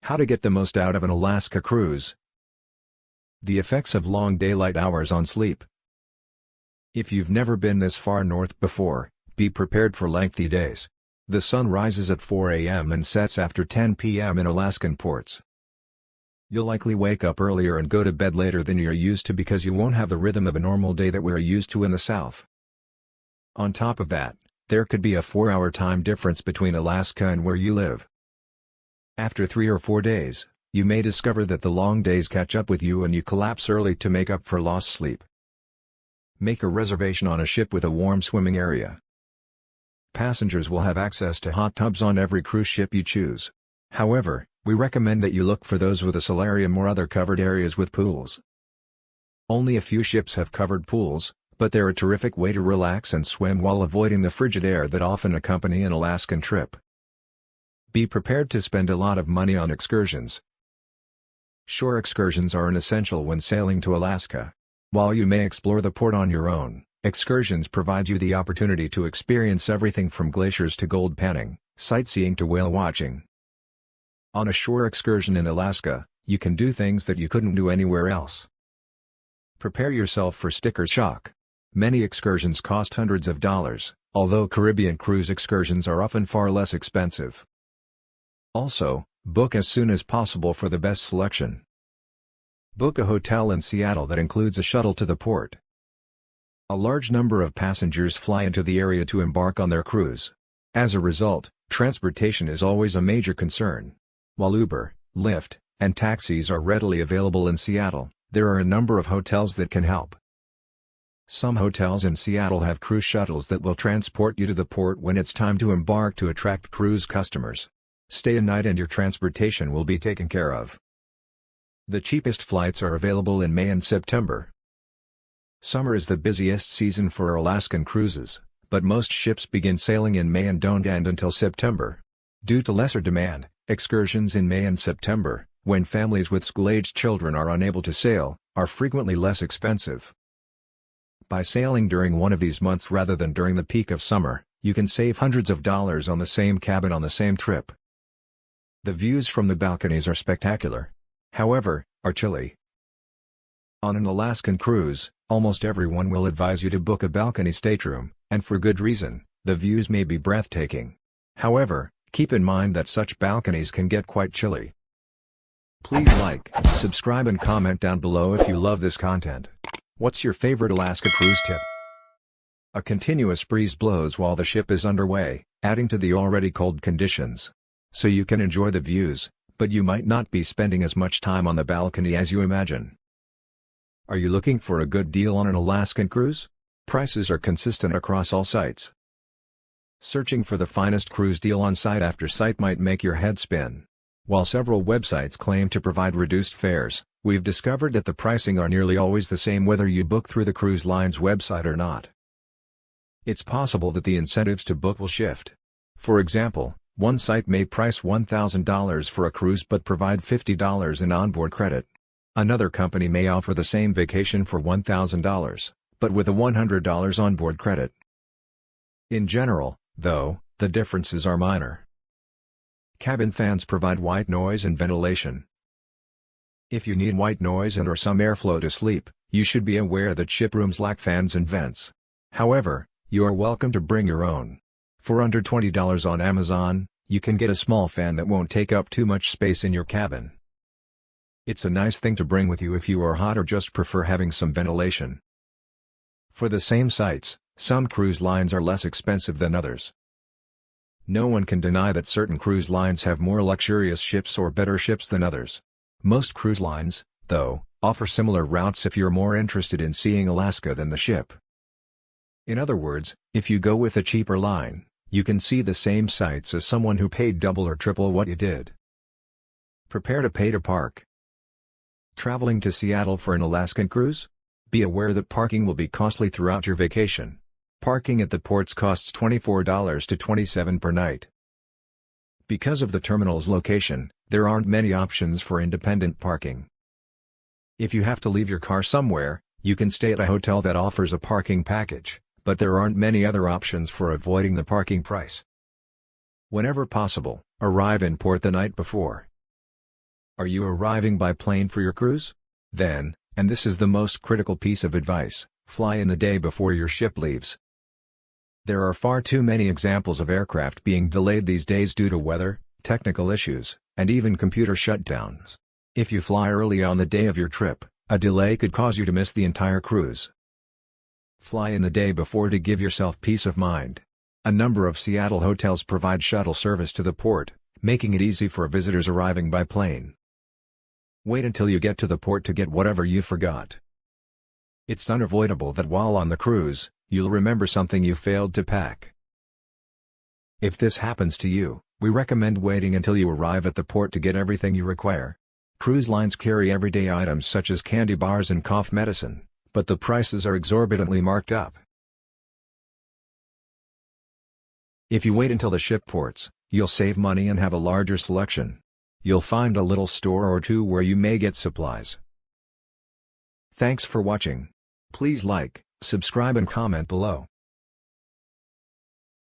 How to get the most out of an Alaska cruise. The effects of long daylight hours on sleep. If you've never been this far north before, be prepared for lengthy days. The sun rises at 4 a.m. and sets after 10 p.m. in Alaskan ports. You'll likely wake up earlier and go to bed later than you're used to because you won't have the rhythm of a normal day that we're used to in the South. On top of that, there could be a 4-hour time difference between Alaska and where you live. After 3 or 4 days, you may discover that the long days catch up with you and you collapse early to make up for lost sleep. Make a reservation on a ship with a warm swimming area. Passengers will have access to hot tubs on every cruise ship you choose. However, we recommend that you look for those with a solarium or other covered areas with pools. Only a few ships have covered pools, but they're a terrific way to relax and swim while avoiding the frigid air that often accompany an Alaskan trip. Be prepared to spend a lot of money on excursions. Shore excursions are an essential when sailing to Alaska. While you may explore the port on your own, excursions provide you the opportunity to experience everything from glaciers to gold panning, sightseeing to whale watching. On a shore excursion in Alaska, you can do things that you couldn't do anywhere else. Prepare yourself for sticker shock. Many excursions cost hundreds of dollars, although Caribbean cruise excursions are often far less expensive. Also, book as soon as possible for the best selection. Book a hotel in Seattle that includes a shuttle to the port. A large number of passengers fly into the area to embark on their cruise. As a result, transportation is always a major concern. While Uber, Lyft, and taxis are readily available in Seattle, there are a number of hotels that can help. Some hotels in Seattle have cruise shuttles that will transport you to the port when it's time to embark to attract cruise customers. Stay a night and your transportation will be taken care of. The cheapest flights are available in May and September. Summer is the busiest season for Alaskan cruises, but most ships begin sailing in May and don't end until September. Due to lesser demand, excursions in May and September, when families with school-aged children are unable to sail, are frequently less expensive. By sailing during one of these months rather than during the peak of summer, you can save hundreds of dollars on the same cabin on the same trip. The views from the balconies are spectacular. However, are chilly. On an Alaskan cruise, almost everyone will advise you to book a balcony stateroom, and for good reason. The views may be breathtaking. However, keep in mind that such balconies can get quite chilly. Please like, subscribe and comment down below if you love this content. What's your favorite Alaska cruise tip? A continuous breeze blows while the ship is underway, adding to the already cold conditions. So you can enjoy the views, but you might not be spending as much time on the balcony as you imagine. Are you looking for a good deal on an Alaskan cruise? Prices are consistent across all sites. Searching for the finest cruise deal on site after site might make your head spin. While several websites claim to provide reduced fares, we've discovered that the pricing are nearly always the same whether you book through the cruise line's website or not. It's possible that the incentives to book will shift. For example, one site may price $1,000 for a cruise but provide $50 in onboard credit. Another company may offer the same vacation for $1,000, but with a $100 onboard credit. In general, though, the differences are minor. Cabin fans provide white noise and ventilation. If you need white noise and/or some airflow to sleep, you should be aware that ship rooms lack fans and vents. However, you are welcome to bring your own. For under $20 on Amazon, you can get a small fan that won't take up too much space in your cabin. It's a nice thing to bring with you if you are hot or just prefer having some ventilation. For the same sites, some cruise lines are less expensive than others. No one can deny that certain cruise lines have more luxurious ships or better ships than others. Most cruise lines, though, offer similar routes if you're more interested in seeing Alaska than the ship. In other words, if you go with a cheaper line, you can see the same sights as someone who paid double or triple what you did. Prepare to pay to park. Traveling to Seattle for an Alaskan cruise? Be aware that parking will be costly throughout your vacation. Parking at the ports costs $24 to $27 per night. Because of the terminal's location, there aren't many options for independent parking. If you have to leave your car somewhere, you can stay at a hotel that offers a parking package, but there aren't many other options for avoiding the parking price. Whenever possible, arrive in port the night before. Are you arriving by plane for your cruise? Then, and this is the most critical piece of advice, fly in the day before your ship leaves. There are far too many examples of aircraft being delayed these days due to weather, technical issues, and even computer shutdowns. If you fly early on the day of your trip, a delay could cause you to miss the entire cruise. Fly in the day before to give yourself peace of mind. A number of Seattle hotels provide shuttle service to the port, making it easy for visitors arriving by plane. Wait until you get to the port to get whatever you forgot. It's unavoidable that while on the cruise, you'll remember something you failed to pack. If this happens to you, we recommend waiting until you arrive at the port to get everything you require. Cruise lines carry everyday items such as candy bars and cough medicine, but the prices are exorbitantly marked up. If you wait until the ship ports, you'll save money and have a larger selection. You'll find a little store or two where you may get supplies. Thanks for watching. Please like, subscribe and comment below.